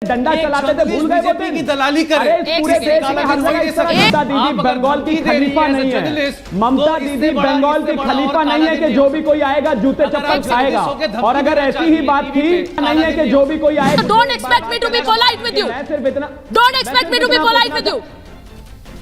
डंडा चलाते थे, भूल गए वो की दलाली करे। पूरे देश में हर जगह ममता दीदी बंगाल की खलीफा नहीं है। ममता दीदी बंगाल की खलीफा नहीं है कि जो भी कोई आएगा जूते चप्पल खाएगा। और अगर ऐसी ही बात थी नहीं है कि जो भी कोई आएगा। Don't expect me to be polite with you. Don't expect me to be polite with you.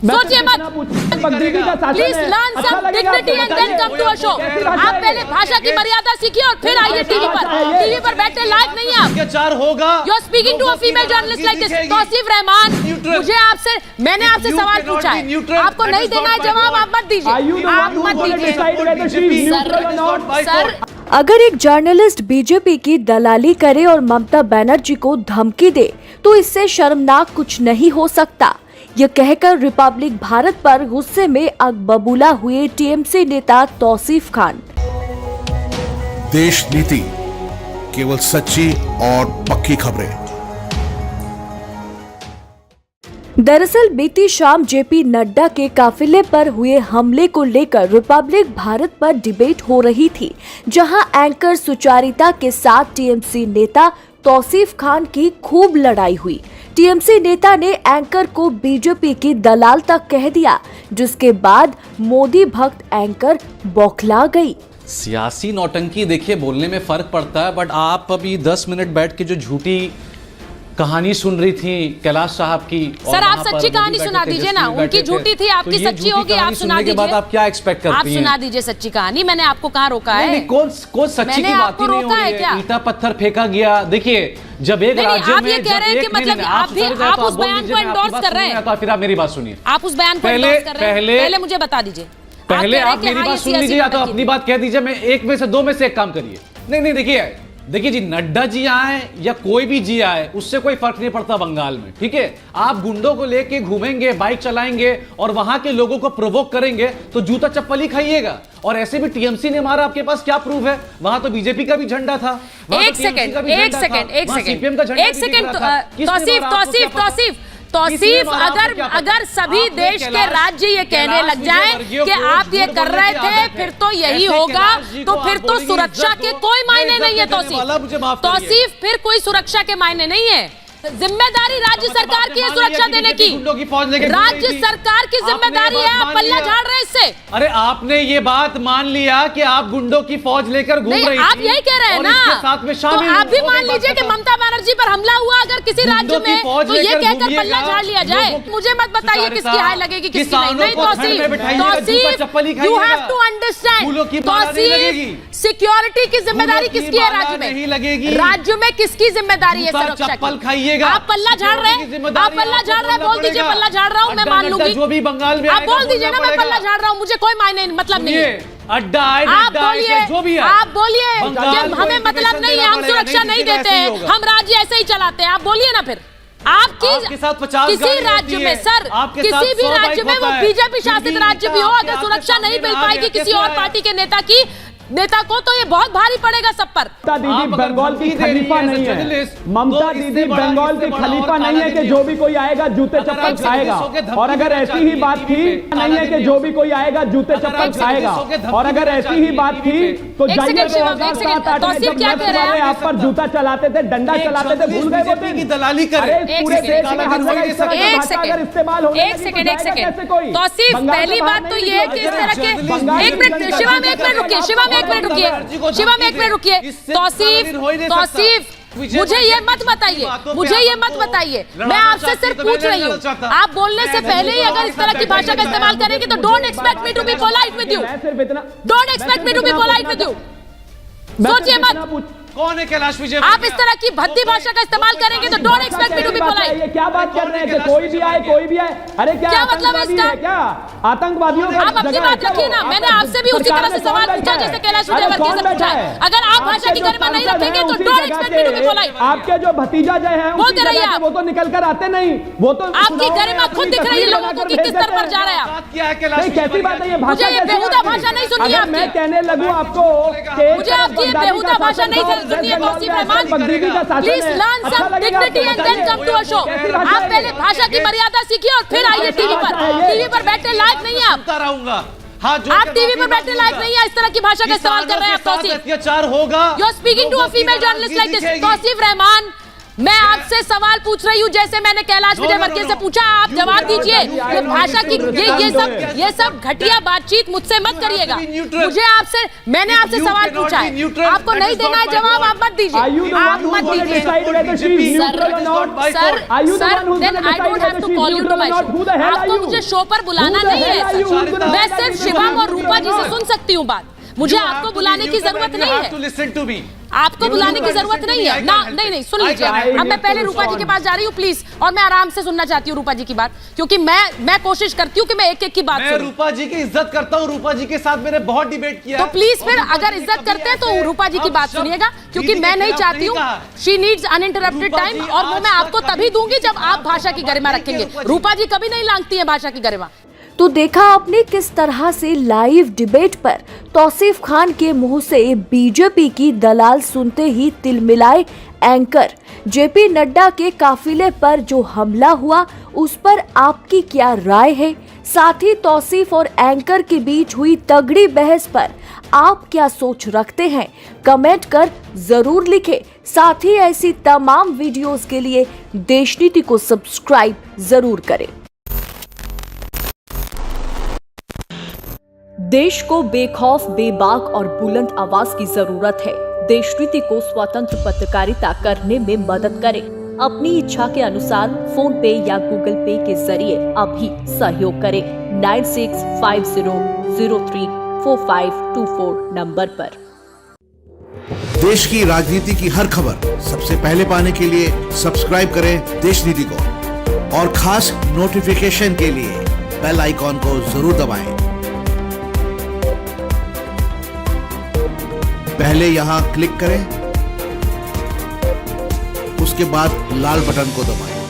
सोचिए मत। Please learn some dignity and then come to a show. आप पहले भाषा की मर्यादा सीखिए और फिर आइए टीवी पर। टीवी पर बैठे लायक नहीं है आप। क्या होगा? You're speaking to a female journalist like this. Tausif Rahman, मुझे आपसे, मैंने आपसे सवाल पूछा है, आपको नहीं देना है जवाब, आप मत दीजिए, आप मत दीजिए। सर, अगर एक जर्नलिस्ट बीजेपी की दलाली करे और ममता बनर्जी को धमकी दे तो इससे शर्मनाक कुछ नहीं हो सकता। यह कहकर रिपब्लिक भारत पर गुस्से में अगबबूला हुए टीएमसी नेता तौसीफ खान। देश नीति, केवल सच्ची और पक्की खबरें। दरअसल बीती शाम जेपी नड्डा के काफिले पर हुए हमले को लेकर रिपब्लिक भारत पर डिबेट हो रही थी, जहां एंकर सुचारिता के साथ टीएमसी नेता तौसीफ खान की खूब लड़ाई हुई। टीएमसी नेता ने एंकर को बीजेपी की दलाल तक कह दिया, जिसके बाद मोदी भक्त एंकर बौखला गई। सियासी नौटंकी देखिए, बोलने में फर्क पड़ता है, बट आप अभी 10 मिनट बैठ के जो झूठी कहानी सुन रही थी कैलाश साहब की, सर आप सच्ची कहानी सुना दीजिए ना। उनकी झूठी थी, आपकी सच्ची होगी, आप सुना दीजिए। बाद आप क्या एक्सपेक्ट करती हैं? आप सुना दीजिए सच्ची कहानी। मैंने आपको कहाँ रोका है? कौन सच्ची की बात ही नहीं हो रही है। ईटा पत्थर फेंका गया। देखिए, जब एक राज्य में, आप ये कह रहे हैं कि मतलब आप उस बयान को एंडोर्स कर रहे हैं। तो फिर आप मेरी बात सुनिए। आप उस बयान को एंडोर्स कर रहे हैं, पहले मुझे बता दीजिए। पहले आप मेरी बात सुन लीजिए, या तो अपनी बात कह दीजिए। मैं एक में से, दो में से एक काम करिए। नहीं, देखिए जी, नड्डा जी आए या कोई भी जी आए, उससे कोई फर्क नहीं पड़ता बंगाल में, ठीक है। आप गुंडों को लेके घूमेंगे, बाइक चलाएंगे और वहां के लोगों को प्रोवोक करेंगे तो जूता चप्पल ही खाइएगा। और ऐसे भी टीएमसी ने मारा, आपके पास क्या प्रूफ है? वहां तो बीजेपी का भी झंडा था। एक सेकंड तौसीफ, अगर सभी देश के राज्य ये कहने लग जाएं कि आप ये कर रहे थे, फिर तो यही होगा, तो फिर तो सुरक्षा के कोई मायने नहीं है। तौसीफ, फिर कोई सुरक्षा के मायने नहीं है। जिम्मेदारी राज्य सरकार की है सुरक्षा देने की। राज्य सरकार की जिम्मेदारी है। आप पल्ला झाड़ रहे हैं इससे। अरे आपने ये बात मान लिया कि आप गुंडों की फौज लेकर घूम रही थी। आप यही कह रहे हैं ना, साथ में तो आप भी मान लीजिए कि ममता बनर्जी पर हमला हुआ अगर किसी राज्य में, तो ये कहकर पल्ला झाड़ लिया जाए। मुझे मत बताइए किसकी हाय लगेगी, किसकी नहीं। Tausif, you have to understand, Tausif, security की जिम्मेदारी किसकी है राज्य में? राज्य में किसकी जिम्मेदारी है सुरक्षा की? आप पल्ला झाड़ रहे हैं, बोल दीजिए पल्ला झाड़ रहा हूँ, मैं मान लूंगी। जो भी बंगाल में आप बोल दीजिए ना, मैं पल्ला झाड़ रहा हूँ, मुझे कोई मायने मतलब नहीं है। अड्डा आप बोलिए, जो भी है, आप बोलिए, हमें मतलब नहीं है, हम सुरक्षा नहीं देते हैं, हम राज्य ऐसे ही चलाते हैं। आप बोलिए ना फिर। आपके साथ 50 किसी राज्य में, सर किसी भी राज्य में, वो बीजेपी शासित राज्य भी हो, अगर सुरक्षा नहीं मिल पाएगी किसी और पार्टी के नेता को, तो ये बहुत भारी पड़ेगा सब पर। ममता दीदी बंगाल की खलीफा नहीं है। ममता दीदी बंगाल की खलीफा नहीं है कि जो भी कोई आएगा जूते चप्पल खाएगा। और अगर ऐसी ही बात थी नहीं है कि जो भी कोई आएगा जूते चप्पल खाएगा। और अगर ऐसी ही बात थी तो जाइए 2007-8 में आप पर जूता चलाते थे, डंडा चलाते थे, भूल गए वो की दलाली करे। पूरे देश में हर जगह इस तरह की भाषा अगर इस्तेमाल हो। एक सेकंड तौसीफ, पहली बात तो ये है कि इस तरह के, एक मिनट शिवा में एक मिनट रुकिए, शिवा में एक मिनट रुकिए। तौसीफ, मुझे ये मत बताइए, मैं आपसे सिर्फ पूछ रही हूँ। आप बोलने से पहले ही अगर इस तरह की भाषा का इस्तेमाल करेंगे तो don't expect me to be polite with you. सोचिए मत, कौन है कैलाश विजय? आप इस तरह की भद्दी भाषा का इस्तेमाल करेंगे तो don't expect me to be polite. ये क्या बात कर रहे हैं कि कोई भी आए? अरे क्या मतलब है इसका? क्या आतंकवादियों का? आप अपनी बात रखिए ना। मैंने आपसे भी उसी तरह से सवाल पूछा जैसे कैलाश विजयवर्गीय से पूछा है। अगर आप भाषा की गरिमा नहीं रखेंगे तो don't expect me to be polite. आपके जो भतीजा जय है बोलते रहिए आप, वो तो निकल कर आते नहीं, वो तो आपकी गरिमा खुद दिख रही है लोगों को कि किस स्तर पर जा रहे हैं आप। कैसी बात है ये भाषा? मुझे ये बेहुदा भाषा नहीं सुननी है। मैं कहने लगूं आपको, मुझे आपकी ये बेहुदा भाषा नहीं सुननी है Tausif Rahman. Please learn some dignity and then come to a show. आप पहले भाषा की मर्यादा सीखिए और फिर आइए टीवी पर। टीवी पर बैठे लायक नहीं है आप। आप टीवी पर बैठे लायक नहीं है, इस तरह की भाषा का इस्तेमाल कर रहे हैं आप। तौसीफ, अत्याचार होगा। You are speaking to a female journalist like this. Tausif Rahman, मैं आपसे सवाल पूछ रही हूँ, जैसे मैंने कैलाश विजयवर्गीय से पूछा, आप जवाब दीजिए। ये भाषा की ये सब घटिया बातचीत मुझसे मत करिएगा। मुझे आपसे, मैंने आपसे सवाल पूछा है, आपको नहीं देना है जवाब, आप मत दीजिए, आप मत दीजिए। आपको मुझे शो पर बुलाना नहीं है, मैं सिर्फ शिवम और रूपा जी से सुन सकती हूँ बात, मुझे आपको बुलाने की जरूरत नहीं है, आपको बुलाने की जरूरत नहीं है ना। नहीं, सुन लीजिए, अब मैं पहले रूपा जी के पास जा रही हूँ प्लीज, और मैं आराम से सुनना चाहती हूँ रूपा जी की बात, क्योंकि मैं कोशिश करती हूँ कि मैं एक-एक की बात सुनूं। मैं रूपा जी की इज्जत करता हूँ, रूपा जी के साथ मैंने बहुत डिबेट किया। तो प्लीज फिर अगर इज्जत करते हैं तो रूपा जी की बात सुनिएगा, क्योंकि मैं नहीं चाहती हूँ, शी नीड्स अनइंटरप्टेड टाइम, और वो मैं आपको तभी दूंगी जब आप भाषा की गरिमा रखेंगे। रूपा जी कभी नहीं लांघती है भाषा की गरिमा। तो देखा आपने किस तरह से लाइव डिबेट पर तौसीफ खान के मुंह से बीजेपी की दलाल सुनते ही तिलमिलाए एंकर। जेपी नड्डा के काफिले पर जो हमला हुआ उस पर आपकी क्या राय है? साथ ही तौसीफ और एंकर के बीच हुई तगड़ी बहस पर आप क्या सोच रखते हैं? कमेंट कर जरूर लिखें। साथ ही ऐसी तमाम वीडियोस के लिए देशनीति को सब्सक्राइब जरूर करें। देश को बेखौफ, बेबाक और बुलंद आवाज की जरूरत है। देशनीति को स्वतंत्र पत्रकारिता करने में मदद करें। अपनी इच्छा के अनुसार फोन पे या गूगल पे के जरिए अभी सहयोग करें 9650034524 नंबर पर। देश की राजनीति की हर खबर सबसे पहले पाने के लिए सब्सक्राइब करें देशनीति को, और खास नोटिफिकेशन के लिए बेल आइकॉन को जरूर दबाएं। पहले यहां क्लिक करें, उसके बाद लाल बटन को दबाएं।